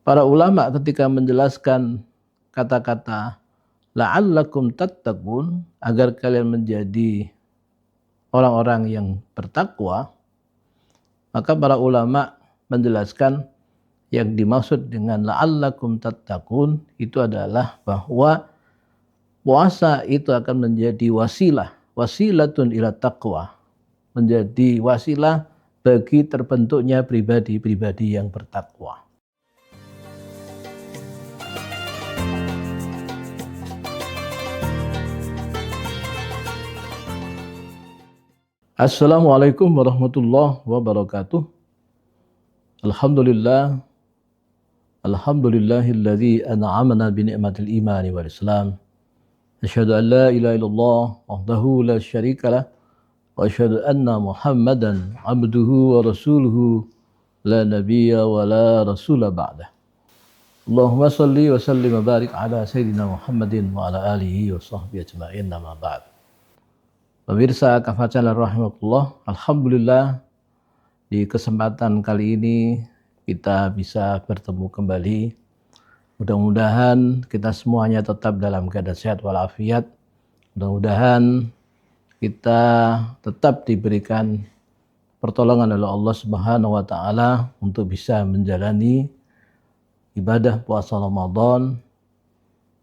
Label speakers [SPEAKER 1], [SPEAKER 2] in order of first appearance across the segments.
[SPEAKER 1] Para ulama ketika menjelaskan kata-kata la'allakum tattaqun, agar kalian menjadi orang-orang yang bertakwa, maka para ulama menjelaskan yang dimaksud dengan la'allakum tattaqun itu adalah bahwa puasa itu akan menjadi wasilatun ila taqwa, menjadi wasilah bagi terbentuknya pribadi-pribadi yang bertakwa. Assalamualaikum warahmatullahi wabarakatuh. Alhamdulillah, alhamdulillahilladzi an'amana bi ni'matil imani wal islam. Asyhadu an la ilaha illallah wahdahu la syarikalah wa asyhadu anna Muhammadan abduhu wa rasuluhu la nabiyya wa la rasula ba'dah. Allahumma shalli wa sallim wa barik ala sayyidina Muhammadin wa ala alihi wa sahbihi ajma'in, amma ba'd. Pemirsa Kafah Channel rahimahullah, alhamdulillah di kesempatan kali ini kita bisa bertemu kembali. Mudah-mudahan kita semuanya tetap dalam keadaan sehat walafiat. Mudah-mudahan kita tetap diberikan pertolongan oleh Allah Subhanahu wa taala untuk bisa menjalani ibadah puasa Ramadan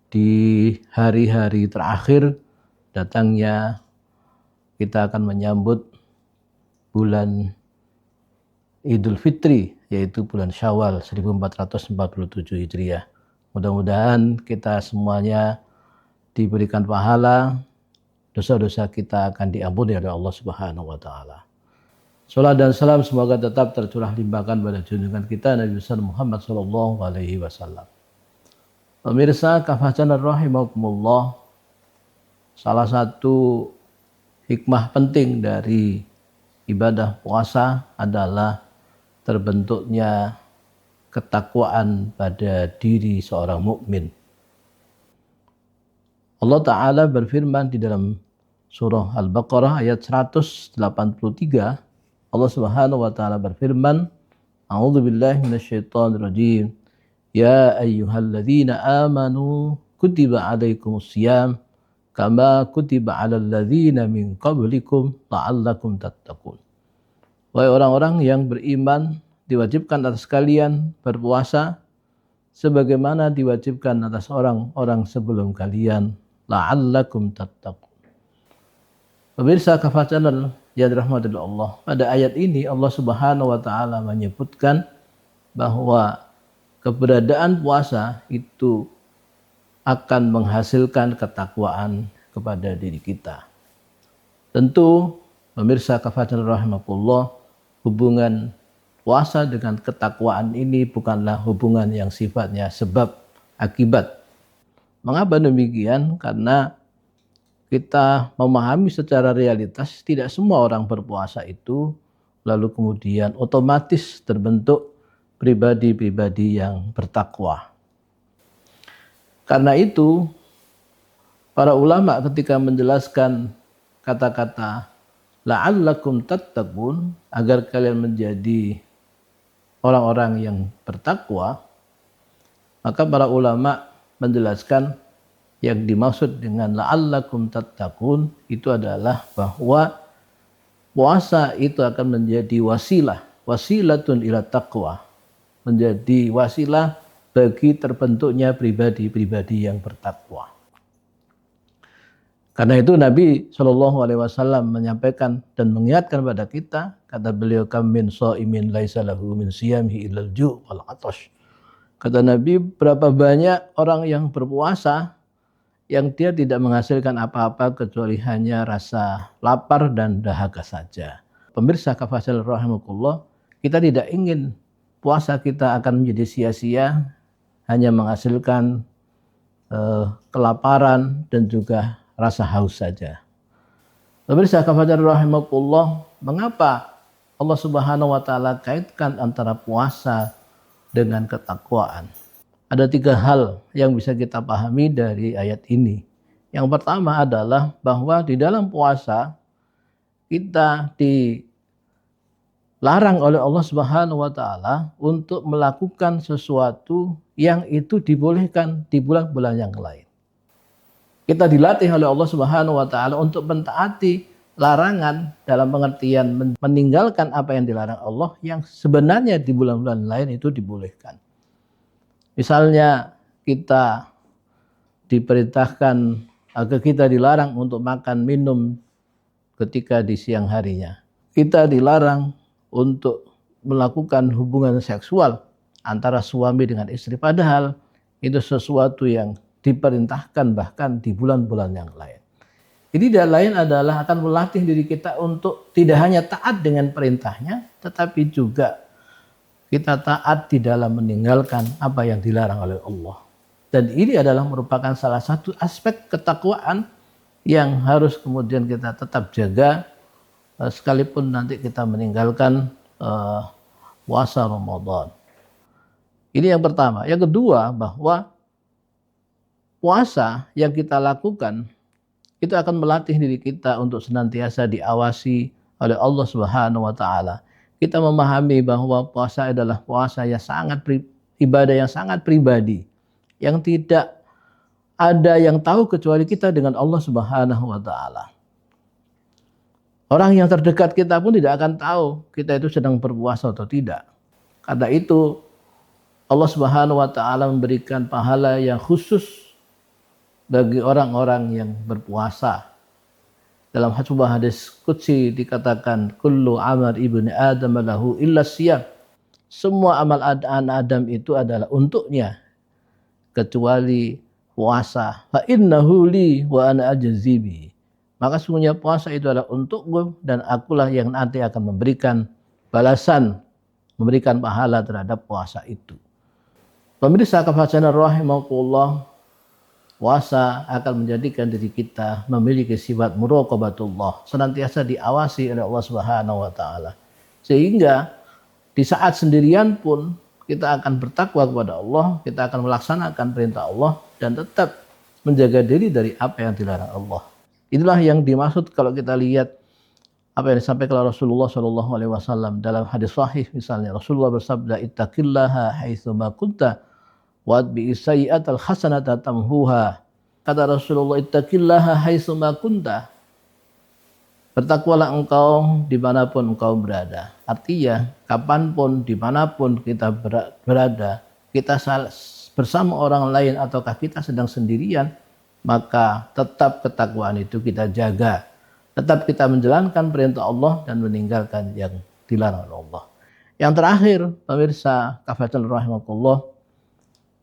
[SPEAKER 1] di hari-hari terakhir datangnya kita akan menyambut bulan Idul Fitri, yaitu bulan Syawal 1447 Hijriah. Mudah-mudahan kita semuanya diberikan pahala, dosa-dosa kita akan diampuni oleh Allah Subhanahu wa taala. Salat dan salam semoga tetap tercurah limpahkan pada junjungan kita Nabi besar Muhammad sallallahu alaihi wasallam. Pemirsa Kafah Channel rahimakumullah, salah satu hikmah penting dari ibadah puasa adalah terbentuknya ketakwaan pada diri seorang mukmin. Allah Ta'ala berfirman di dalam surah Al-Baqarah ayat 183. Allah Subhanahu wa Ta'ala berfirman, A'udzu billahi minasyaitonir rajim. Ya ayyuhalladzina amanu kutiba 'alaikumus syiyam kama kutiba 'alal ladzina min qablikum la'allakum tattaqun. Wahai orang-orang yang beriman, diwajibkan atas kalian berpuasa sebagaimana diwajibkan atas orang-orang sebelum kalian, la'allakum tattaqun. Pemirsa Kafah Channel yang dirahmati Allah, pada ayat ini Allah Subhanahu wa taala menyebutkan bahwa keberadaan puasa itu akan menghasilkan ketakwaan kepada diri kita. Tentu pemirsa Kafah Channel rahimakumullah, hubungan puasa dengan ketakwaan ini bukanlah hubungan yang sifatnya sebab akibat. Mengapa demikian? Karena kita memahami secara realitas tidak semua orang berpuasa itu lalu kemudian otomatis terbentuk pribadi-pribadi yang bertakwa. Karena itu, para ulama ketika menjelaskan kata-kata la'allakum tattaqun, agar kalian menjadi orang-orang yang bertakwa, maka para ulama menjelaskan yang dimaksud dengan la'allakum tattaqun itu adalah bahwa puasa itu akan menjadi wasilatun ila taqwa, menjadi wasilah bagi terbentuknya pribadi-pribadi yang bertakwa. Karena itu Nabi Shallallahu Alaihi Wasallam menyampaikan dan mengingatkan pada kita, kata beliau, kam min shaimin laisa lahu min siyamihi illal ju' wal 'atash. Kata Nabi, berapa banyak orang yang berpuasa yang dia tidak menghasilkan apa-apa kecuali hanya rasa lapar dan dahaga saja. Pemirsa Kafah Channel rahimakumullah, kita tidak ingin puasa kita akan menjadi sia-sia, hanya menghasilkan kelaparan dan juga rasa haus saja. Pemirsa Kafah Channel rahimakumullah, mengapa Allah Subhanahu wa taala kaitkan antara puasa dengan ketakwaan? Ada 3 hal yang bisa kita pahami dari ayat ini. Yang pertama adalah bahwa di dalam puasa kita larang oleh Allah Subhanahu wa taala untuk melakukan sesuatu yang itu dibolehkan di bulan-bulan yang lain. Kita dilatih oleh Allah Subhanahu wa taala untuk mentaati larangan dalam pengertian meninggalkan apa yang dilarang Allah yang sebenarnya di bulan-bulan lain itu dibolehkan. Misalnya kita diperintahkan agar kita dilarang untuk makan minum ketika di siang harinya. Kita dilarang untuk melakukan hubungan seksual antara suami dengan istri, padahal itu sesuatu yang diperintahkan bahkan di bulan-bulan yang lain. Jadi yang lain adalah akan melatih diri kita untuk tidak hanya taat dengan perintahnya, tetapi juga kita taat di dalam meninggalkan apa yang dilarang oleh Allah. Dan ini adalah merupakan salah satu aspek ketakwaan yang harus kemudian kita tetap jaga sekalipun nanti kita meninggalkan puasa Ramadan. Ini yang pertama. Yang kedua, bahwa puasa yang kita lakukan itu akan melatih diri kita untuk senantiasa diawasi oleh Allah Subhanahu wa taala. Kita memahami bahwa puasa adalah puasa yang sangat ibadah yang sangat pribadi, yang tidak ada yang tahu kecuali kita dengan Allah Subhanahu wa taala. Orang yang terdekat kita pun tidak akan tahu kita itu sedang berpuasa atau tidak. Karena itu Allah Subhanahu wa taala memberikan pahala yang khusus bagi orang-orang yang berpuasa. Dalam sebuah hadis qudsi dikatakan kullu amal ibni adam lahu illa siyam. Semua amal anak Adam itu adalah untuknya kecuali puasa. Fa innahu li wa ana ajzi bi. Maka sungguhnya puasa itu adalah untukku dan akulah yang nanti akan memberikan balasan, memberikan pahala terhadap puasa itu. Pemirsa kafasan rahimakumullah, puasa akan menjadikan diri kita memiliki sifat muraqabatullah, senantiasa diawasi oleh Allah Subhanahu wa taala. Sehingga di saat sendirian pun kita akan bertakwa kepada Allah, kita akan melaksanakan perintah Allah dan tetap menjaga diri dari apa yang dilarang Allah. Inilah yang dimaksud kalau kita lihat apa yang disampaikan oleh Rasulullah SAW dalam hadis sahih. Misalnya Rasulullah bersabda, ittaqillaha haitsu ma kunta wa'atbi sayyi'atal hasanata tamhuha. Kata Rasulullah, ittaqillaha haitsu ma kunta. Bertakwalah engkau dimanapun engkau berada. Artinya, kapanpun, dimanapun kita berada, kita bersama orang lain ataukah kita sedang sendirian, maka tetap ketakwaan itu kita jaga. Tetap kita menjalankan perintah Allah dan meninggalkan yang dilarang Allah. Yang terakhir, pemirsa kafatul rahimakumullah,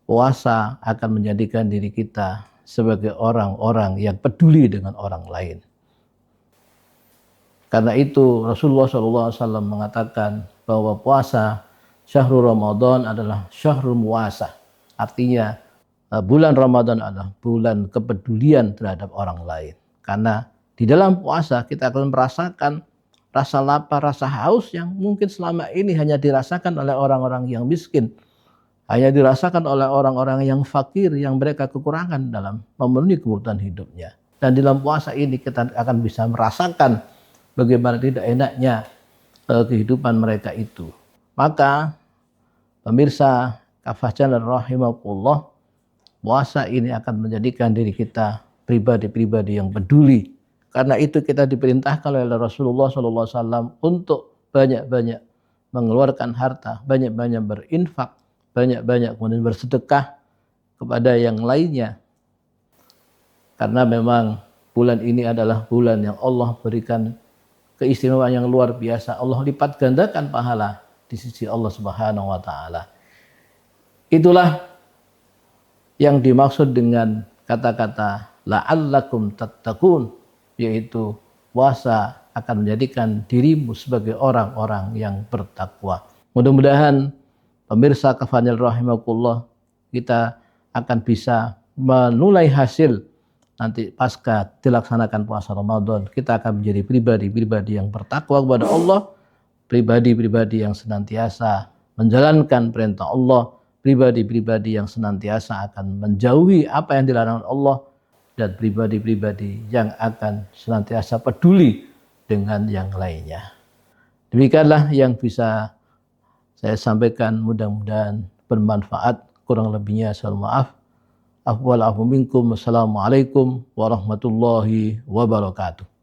[SPEAKER 1] puasa akan menjadikan diri kita sebagai orang-orang yang peduli dengan orang lain. Karena itu Rasulullah SAW mengatakan bahwa puasa syahrul Ramadan adalah syahrul muwasah. Artinya bulan Ramadan adalah bulan kepedulian terhadap orang lain. Karena di dalam puasa kita akan merasakan rasa lapar, rasa haus yang mungkin selama ini hanya dirasakan oleh orang-orang yang miskin. Hanya dirasakan oleh orang-orang yang fakir, yang mereka kekurangan dalam memenuhi kebutuhan hidupnya. Dan di dalam puasa ini kita akan bisa merasakan bagaimana tidak enaknya kehidupan mereka itu. Maka pemirsa kafajan rahimakumullah, puasa ini akan menjadikan diri kita pribadi-pribadi yang peduli. Karena itu kita diperintahkan oleh Rasulullah SAW untuk banyak-banyak mengeluarkan harta, banyak-banyak berinfak, banyak-banyak kemudian bersedekah kepada yang lainnya. Karena memang bulan ini adalah bulan yang Allah berikan keistimewaan yang luar biasa. Allah lipat gandakan pahala di sisi Allah Subhanahu wa taala. Itulah yang dimaksud dengan kata-kata la'allakum tattaqun, yaitu puasa akan menjadikan dirimu sebagai orang-orang yang bertakwa. Mudah-mudahan pemirsa kafanil rahimakumullah, kita akan bisa menulai hasil nanti pasca dilaksanakan puasa Ramadan. Kita akan menjadi pribadi-pribadi yang bertakwa kepada Allah, pribadi-pribadi yang senantiasa menjalankan perintah Allah, pribadi-pribadi yang senantiasa akan menjauhi apa yang dilarang Allah, dan pribadi-pribadi yang akan senantiasa peduli dengan yang lainnya. Demikianlah yang bisa saya sampaikan, mudah-mudahan bermanfaat. Kurang lebihnya saya maaf. Afwal afu minkum. Wassalamualaikum warahmatullahi wabarakatuh.